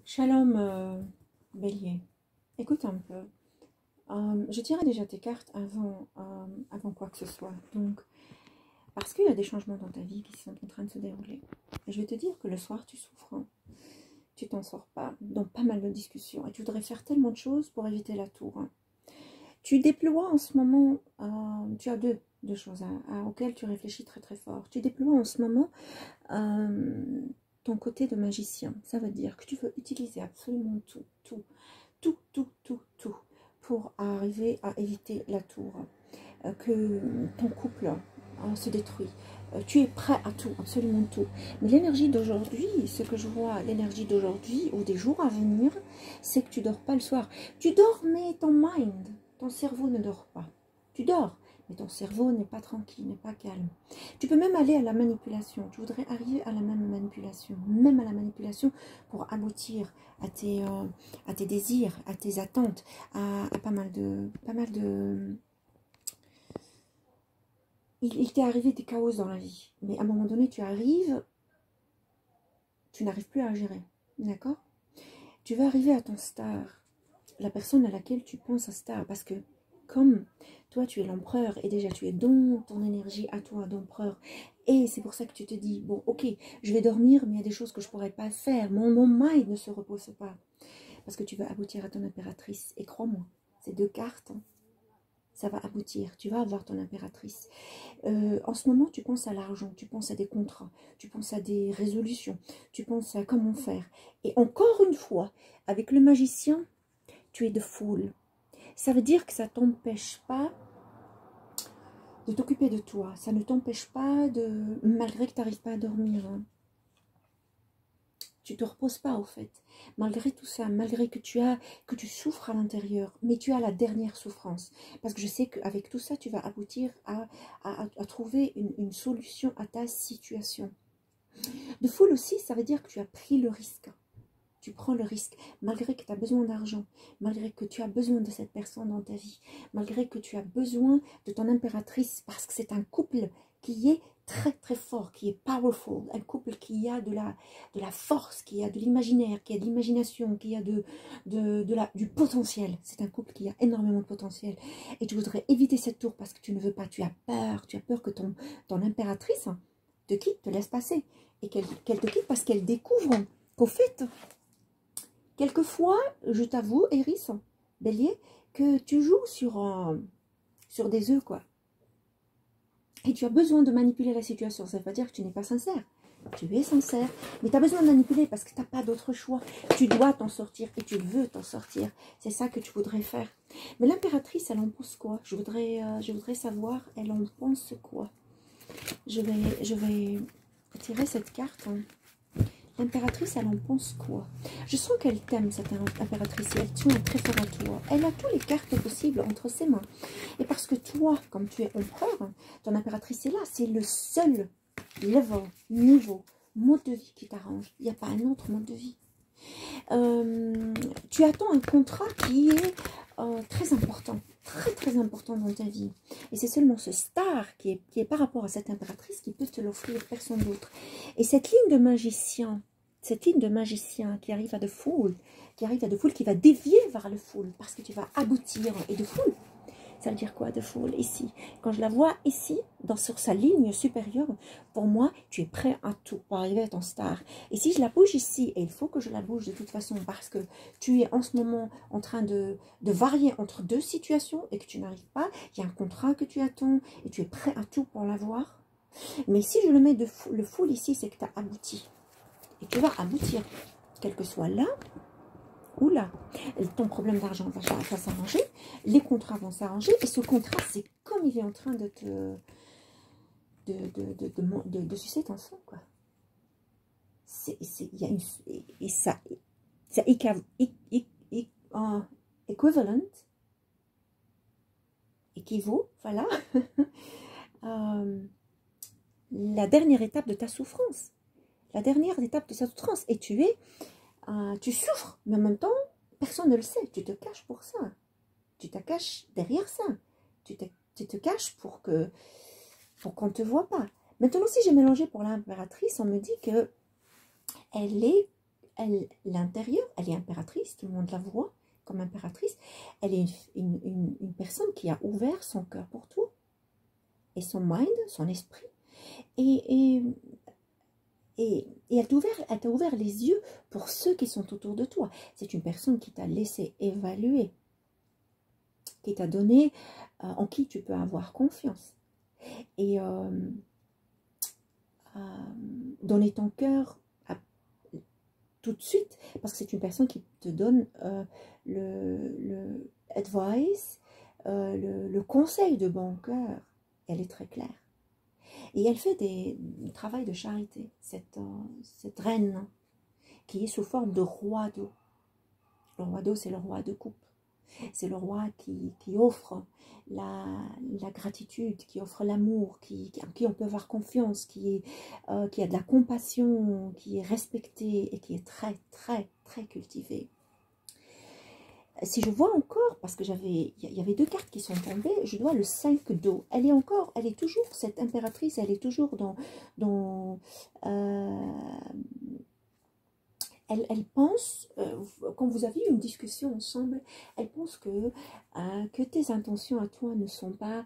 Shalom, Bélier. Écoute un peu. Je tirais déjà tes cartes avant quoi que ce soit. Donc, parce qu'il y a des changements dans ta vie qui sont en train de se dérouler. Et je vais te dire que le soir, tu souffres. Hein. Tu t'en sors pas. Dans pas mal de discussions. Et tu voudrais faire tellement de choses pour éviter la tour. Hein. Tu déploies en ce moment, tu as deux choses auxquelles tu réfléchis très très fort. Tu déploies en ce moment ton côté de magicien. Ça veut dire que tu veux utiliser absolument tout pour arriver à éviter la tour, que ton couple se détruit. Tu es prêt à tout, absolument tout. Mais l'énergie d'aujourd'hui, ce que je vois, l'énergie d'aujourd'hui ou des jours à venir, c'est que tu dors pas le soir. Tu dors, mais ton mind, ton cerveau ne dort pas. Tu dors, mais ton cerveau n'est pas tranquille, n'est pas calme. Tu peux même aller à la manipulation. Tu voudrais arriver à la même à la manipulation pour aboutir à tes désirs, à tes attentes, à pas mal de il t'est arrivé des chaos dans la vie, mais à un moment donné, tu n'arrives plus à gérer, d'accord? Tu vas arriver à ton star, la personne à laquelle tu penses à star, parce que comme toi, tu es l'empereur, et déjà tu es dans ton énergie à toi d'empereur, et c'est pour ça que tu te dis, bon, ok, je vais dormir, mais il y a des choses que je ne pourrais pas faire, mon mind ne se repose pas, parce que tu vas aboutir à ton impératrice, et crois-moi, ces deux cartes, hein, ça va aboutir, tu vas avoir ton impératrice. En ce moment, tu penses à l'argent, tu penses à des contrats, tu penses à des résolutions, tu penses à comment faire. Et encore une fois, avec le magicien, tu es de foule. Ça veut dire que ça ne t'empêche pas de t'occuper de toi. Ça ne t'empêche pas de... Malgré que tu n'arrives pas à dormir. Hein. Tu ne te reposes pas, au fait. Malgré tout ça, malgré que tu souffres à l'intérieur, mais tu as la dernière souffrance. Parce que je sais qu'avec tout ça, tu vas aboutir à trouver une solution à ta situation. De foule aussi, ça veut dire que tu as pris le risque. Tu prends le risque, malgré que tu as besoin d'argent, malgré que tu as besoin de cette personne dans ta vie, malgré que tu as besoin de ton impératrice, parce que c'est un couple qui est très très fort, qui est powerful, un couple qui a de la force, qui a de l'imaginaire, qui a de l'imagination, qui a du potentiel. C'est un couple qui a énormément de potentiel. Et tu voudrais éviter cette tour parce que tu ne veux pas, tu as peur que ton impératrice te quitte, te laisse passer, et qu'elle te quitte parce qu'elle découvre qu'au fait, quelquefois, je t'avoue, Eris, Bélier, que tu joues sur des œufs, quoi. Et tu as besoin de manipuler la situation. Ça ne veut pas dire que tu n'es pas sincère. Tu es sincère, mais tu as besoin de manipuler parce que tu n'as pas d'autre choix. Tu dois t'en sortir et tu veux t'en sortir. C'est ça que tu voudrais faire. Mais l'impératrice, elle en pense quoi? Je voudrais savoir, elle en pense quoi? Je vais tirer cette carte. Hein. L'impératrice, elle en pense quoi? Je sens qu'elle t'aime, cette impératrice, et elle tient très fort à toi. Elle a toutes les cartes possibles entre ses mains. Et parce que toi, comme tu es empereur, ton impératrice est là. C'est le seul niveau, mode de vie qui t'arrange. Il n'y a pas un autre mode de vie. Tu attends un contrat qui est très important. Très important dans ta vie. Et c'est seulement ce star qui est par rapport à cette impératrice qui peut te l'offrir, personne d'autre. Et cette ligne de magicien qui arrive à de foule, qui va dévier vers le foule, parce que tu vas aboutir. Et de foule, ça veut dire quoi de foule ici? Quand je la vois ici, sur sa ligne supérieure, pour moi, tu es prêt à tout pour arriver à ton star. Et si je la bouge ici, et il faut que je la bouge de toute façon, parce que tu es en ce moment en train de varier entre deux situations et que tu n'arrives pas, il y a un contrat que tu attends et tu es prêt à tout pour l'avoir. Mais si je le mets le full ici, c'est que tu as abouti. Et tu vas aboutir, quel que soit là ou là. Ton problème d'argent va s'arranger, les contrats vont s'arranger, et ce contrat, c'est comme il est en train de sucer ton sang, quoi. Il y a et ça equivalent, équivaut, voilà, la dernière étape de ta souffrance. La dernière étape de sa souffrance. Et tu souffres, mais en même temps, personne ne le sait. Tu te caches pour ça. Tu te caches derrière ça. Tu te caches pour qu'on ne te voit pas. Maintenant, si j'ai mélangé pour l'impératrice, on me dit que elle est elle, l'intérieur, elle est impératrice, tout le monde la voit comme impératrice. Elle est une personne qui a ouvert son cœur pour toi, et son mind, son esprit, et, et elle t'a ouvert les yeux pour ceux qui sont autour de toi. C'est une personne qui t'a laissé évaluer, qui t'a donné, en qui tu peux avoir confiance. Et donner ton cœur tout de suite, parce que c'est une personne qui te donne le advice, le conseil de bon cœur. Elle est très claire. Et elle fait du travail de charité, cette reine qui est sous forme de roi d'eau. Le roi d'eau, c'est le roi de coupe. C'est le roi qui offre la gratitude, qui offre l'amour, en qui on peut avoir confiance, qui a de la compassion, qui est respecté et qui est très, très, très cultivé. Si je vois encore, parce que il y avait 2 cartes qui sont tombées, je vois le 5 d'eau. Elle est toujours, cette impératrice, elle est toujours elle pense, quand vous avez une discussion ensemble, elle pense que tes intentions à toi ne sont pas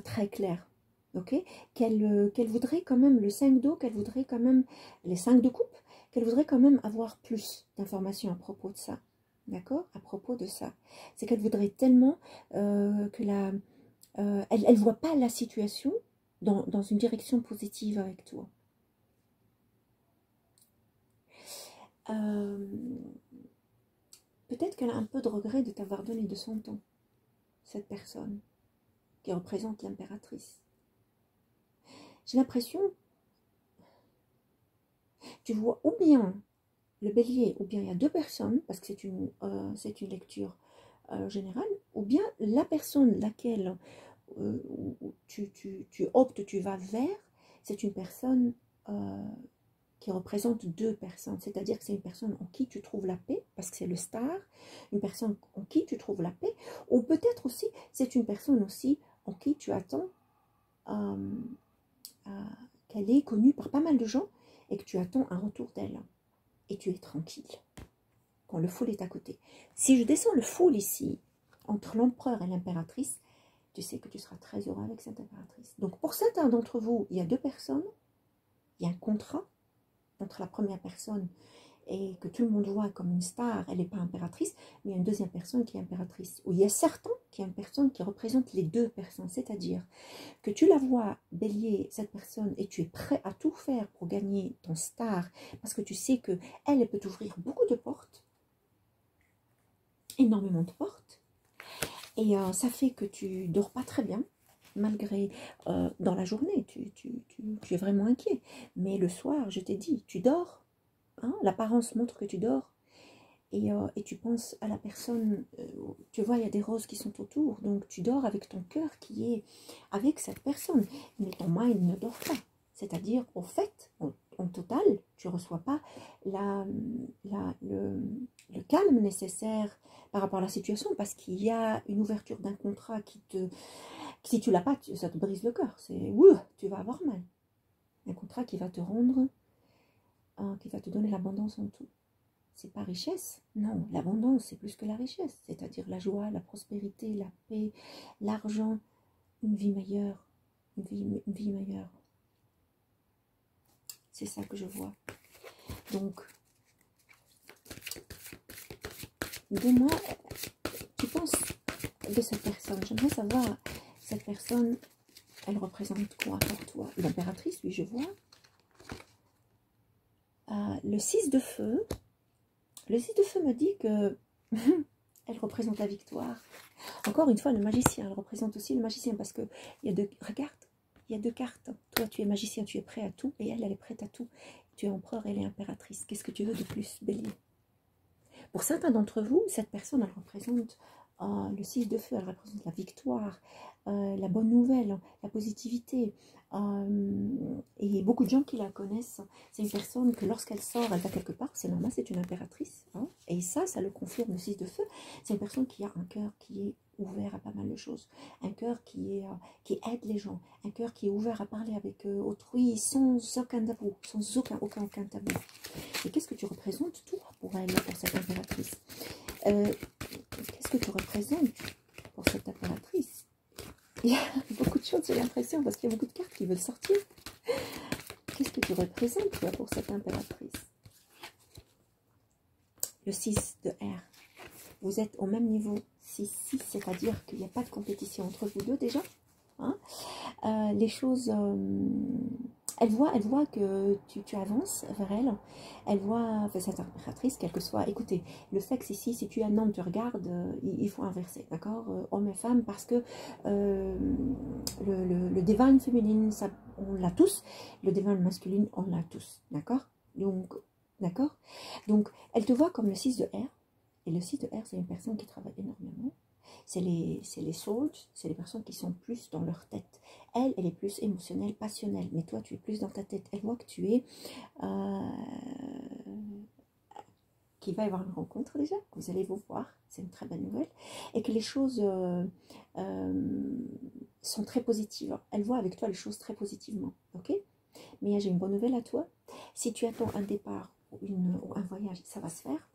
très claires. Ok, qu'elle voudrait quand même le 5 d'eau, qu'elle voudrait quand même les 5 de coupe, qu'elle voudrait quand même avoir plus d'informations à propos de ça. D'accord? À propos de ça. C'est qu'elle voudrait tellement elle ne voit pas la situation dans une direction positive avec toi. Peut-être qu'elle a un peu de regret de t'avoir donné de son temps, cette personne qui représente l'impératrice. J'ai l'impression, tu vois, ou bien le bélier, ou bien il y a 2 personnes, parce que c'est une lecture générale, ou bien la personne laquelle tu optes, tu vas vers, c'est une personne qui représente 2 personnes, c'est-à-dire que c'est une personne en qui tu trouves la paix, parce que c'est le star, une personne en qui tu trouves la paix, ou peut-être aussi, c'est une personne aussi en qui tu attends qu'elle est connue par pas mal de gens, et que tu attends un retour d'elle, et tu es tranquille, quand le foule est à côté. Si je descends le foule ici, entre l'empereur et l'impératrice, tu sais que tu seras très heureux avec cette impératrice. Donc pour certains d'entre vous, il y a 2 personnes, il y a un contrat entre la première personne et que tout le monde voit comme une star, elle n'est pas impératrice, mais il y a une deuxième personne qui est impératrice. Ou il y a certains qui est une personne qui représente les 2 personnes, c'est-à-dire que tu la vois bélier, cette personne, et tu es prêt à tout faire pour gagner ton star, parce que tu sais que elle peut t'ouvrir beaucoup de portes, énormément de portes, et ça fait que tu dors pas très bien, malgré dans la journée, tu es vraiment inquiet. Mais le soir, je t'ai dit, tu dors. Hein, l'apparence montre que tu dors. Et tu penses à la personne, tu vois, il y a des roses qui sont autour. Donc tu dors avec ton cœur qui est avec cette personne. Mais ton mind ne dort pas. C'est-à-dire, au fait, en total, tu ne reçois pas le calme nécessaire par rapport à la situation, parce qu'il y a une ouverture d'un contrat si tu l'as pas, ça te brise le cœur. Tu vas avoir mal. Un contrat qui va te rendre, qui va te donner l'abondance en tout. C'est pas richesse, non, l'abondance c'est plus que la richesse, c'est-à-dire la joie, la prospérité, la paix, l'argent, une vie meilleure, une vie meilleure. C'est ça que je vois. Donc, dis-moi, tu penses de cette personne? J'aimerais savoir, cette personne, elle représente quoi pour toi? L'impératrice, oui, je vois. Le 6 de feu. Le 6 de feu me dit que elle représente la victoire. Encore une fois, le magicien, elle représente aussi le magicien, parce que il y a 2, regarde, il y a 2 cartes. Toi, tu es magicien, tu es prêt à tout, et elle est prête à tout. Tu es empereur, elle est impératrice. Qu'est-ce que tu veux de plus, bélier? Pour certains d'entre vous, cette personne, elle représente le 6 de feu, elle représente la victoire, la bonne nouvelle, la positivité. Et beaucoup de gens qui la connaissent, c'est une personne que lorsqu'elle sort, elle va quelque part, c'est normal, c'est une impératrice. Hein, et ça le confirme, le 6 de feu. C'est une personne qui a un cœur qui est ouvert à pas mal de choses, un cœur qui aide les gens, un cœur qui est ouvert à parler avec autrui sans aucun tabou, sans aucun tabou. Et qu'est-ce que tu représentes, toi, pour elle, pour cette impératrice? Qu'est-ce que tu représentes pour cette impératrice? Il y a beaucoup de choses, j'ai l'impression, parce qu'il y a beaucoup de cartes qui veulent sortir. Qu'est-ce que tu représentes, toi, pour cette impératrice? Le 6 de R. Vous êtes au même niveau 6-6, c'est-à-dire qu'il n'y a pas de compétition entre vous deux déjà. Hein, les choses, elle voit que tu avances vers elle. Elle voit, enfin, cette impératrice, quelle que soit. Écoutez, le sexe ici, si tu es un homme, tu regardes, il faut inverser, d'accord, homme et femme, parce que le divine féminine, ça, on l'a tous. Le divine masculine, on l'a tous, d'accord. Donc, d'accord. Donc, elle te voit comme le 6 de R. Et le 6 de R, c'est une personne qui travaille énormément. C'est les souls, c'est les personnes qui sont plus dans leur tête. Elle est plus émotionnelle, passionnelle. Mais toi, tu es plus dans ta tête. Elle voit que tu es... qu'il va y avoir une rencontre déjà, que vous allez vous voir. C'est une très bonne nouvelle. Et que les choses sont très positives. Elle voit avec toi les choses très positivement. Ok? Mais j'ai une bonne nouvelle à toi. Si tu attends un départ ou un voyage, ça va se faire.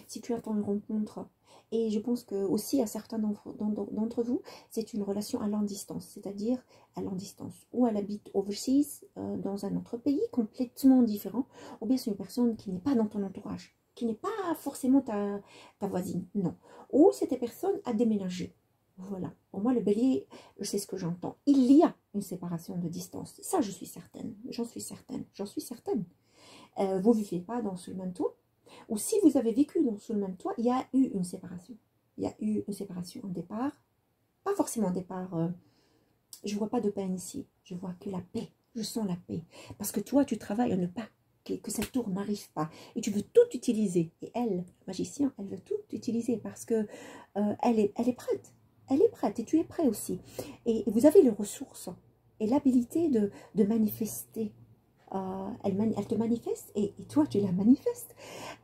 Si tu attends une rencontre, et je pense que aussi à certains d'entre vous, c'est une relation à longue distance, c'est-à-dire à longue distance, ou elle habite overseas, dans un autre pays complètement différent, ou bien c'est une personne qui n'est pas dans ton entourage, qui n'est pas forcément ta voisine, non. Ou cette personne a déménagé. Voilà, pour moi le bélier, je sais ce que j'entends. Il y a une séparation de distance, ça je suis certaine, j'en suis certaine, j'en suis certaine. Vous ne vivez pas dans ce même toit. Ou si vous avez vécu sous le même toit, il y a eu une séparation. Il y a eu une séparation, un départ. Pas forcément un départ. Je ne vois pas de peine ici. Je vois que la paix. Je sens la paix. Parce que toi, tu travailles à ne pas, que cette tour n'arrive pas. Et tu veux tout utiliser. Et elle, le magicien, elle veut tout utiliser parce que elle est prête. Elle est prête et tu es prêt aussi. Et vous avez les ressources et l'habilité de manifester. Elle te manifeste et toi tu la manifestes.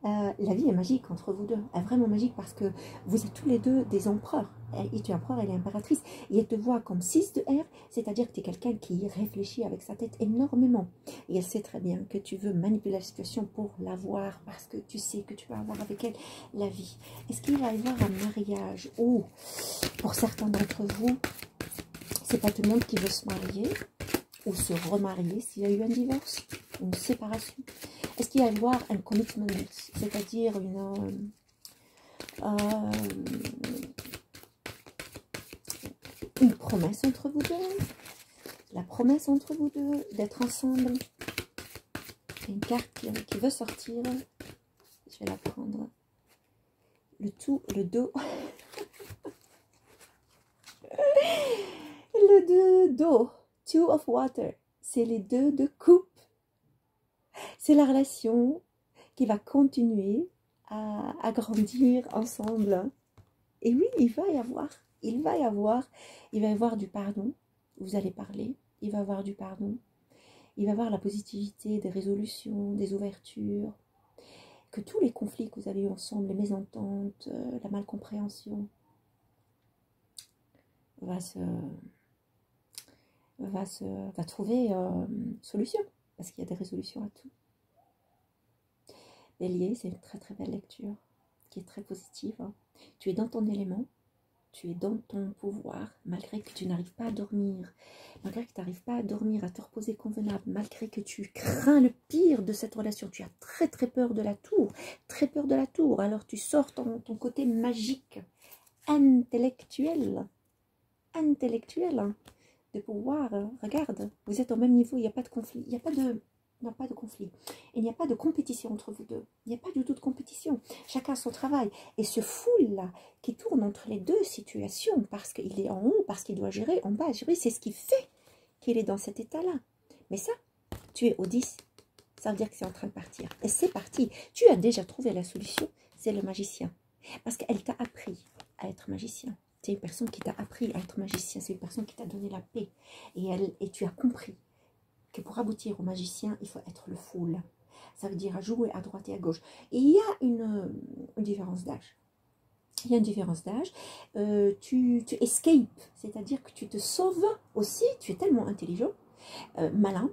La vie est magique entre vous deux, elle est vraiment magique parce que vous êtes tous les deux des empereurs. Et tu es empereur, elle est impératrice. Et elle te voit comme 6 de R, c'est-à-dire que tu es quelqu'un qui réfléchit avec sa tête énormément. Et elle sait très bien que tu veux manipuler la situation pour l'avoir parce que tu sais que tu vas avoir avec elle la vie. Est-ce qu'il va y avoir un mariage? Ou pour certains d'entre vous, c'est pas tout le monde qui veut se marier ou se remarier s'il y a eu un divorce, une séparation. Est-ce qu'il va y avoir un commitment, c'est-à-dire une promesse entre vous deux, la promesse entre vous deux d'être ensemble? Une carte qui veut sortir, je vais la prendre. Le dos, le dos, two of water, c'est les deux de coupe. C'est la relation qui va continuer à grandir ensemble. Et oui, il va y avoir du pardon. Vous allez parler, il va y avoir du pardon. Il va y avoir la positivité, des résolutions, des ouvertures. Que tous les conflits que vous avez eu ensemble, les mésententes, la malcompréhension, va trouver solution. Parce qu'il y a des résolutions à tout. Bélier, c'est une très très belle lecture qui est très positive. Tu es dans ton élément, tu es dans ton pouvoir, malgré que tu n'arrives pas à dormir, malgré que tu n'arrives pas à dormir, à te reposer convenable, malgré que tu crains le pire de cette relation. Tu as très très peur de la tour, très peur de la tour. Alors tu sors ton côté magique, intellectuel, de pouvoir, regarde, vous êtes au même niveau, il n'y a pas de conflit, il n'y a pas de... Non, pas de conflit. Il n'y a pas de compétition entre vous deux. Il n'y a pas du tout de compétition. Chacun son travail. Et ce foule-là qui tourne entre les deux situations, parce qu'il est en haut, parce qu'il doit gérer en bas, gérer, c'est ce qui fait qu'il est dans cet état-là. Mais ça, tu es au 10. Ça veut dire que c'est en train de partir. Et c'est parti. Tu as déjà trouvé la solution. C'est le magicien. Parce qu'elle t'a appris à être magicien. C'est une personne qui t'a appris à être magicien. C'est une personne qui t'a donné la paix. Et tu as compris que pour aboutir au magicien, il faut être le full. Ça veut dire à jouer à droite et à gauche. Et il y a une différence d'âge. Il y a une différence d'âge. Tu escapes, c'est-à-dire que tu te sauves aussi. Tu es tellement intelligent, malin.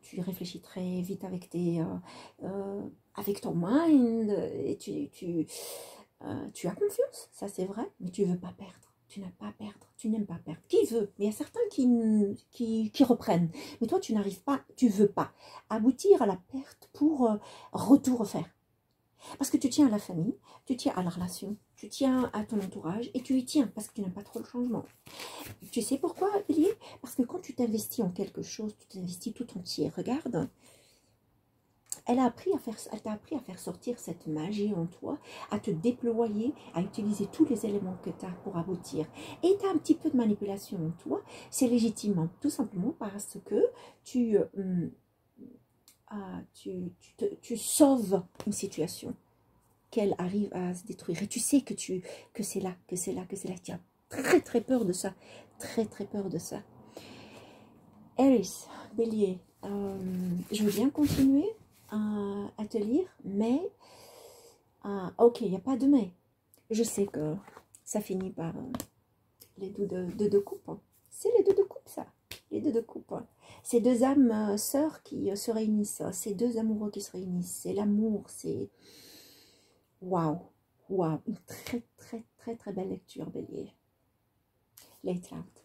Tu réfléchis très vite avec ton mind. Et tu as confiance, ça c'est vrai, mais tu ne veux pas perdre. Tu n'aimes pas perdre, tu n'aimes pas perdre. Qui veut? Mais il y a certains qui reprennent. Mais toi, tu n'arrives pas, tu ne veux pas aboutir à la perte pour tout refaire. Parce que tu tiens à la famille, tu tiens à la relation, tu tiens à ton entourage et tu y tiens parce que tu n'aimes pas trop le changement. Tu sais pourquoi, Bélier? Parce que quand tu t'investis en quelque chose, tu t'investis tout entier. Regarde, elle t'a appris à faire sortir cette magie en toi, à te déployer, à utiliser tous les éléments que tu as pour aboutir. Et tu as un petit peu de manipulation en toi, c'est légitimement, tout simplement parce que tu sauves une situation qu'elle arrive à se détruire. Et tu sais que c'est là, que c'est là, que c'est là. Tu as très très peur de ça, très très peur de ça. Aries, Bélier, je veux bien continuer à te lire, mais ok, il n'y a pas de mais. Je sais que ça finit par les deux coupes. Hein. C'est les deux de coupe, ça. Les deux de coupe. Hein. Ces deux âmes sœurs qui se réunissent. Ces deux amoureux qui se réunissent. C'est l'amour, c'est... Waouh, waouh. Une très, très, très, très belle lecture, Bélier. Late out.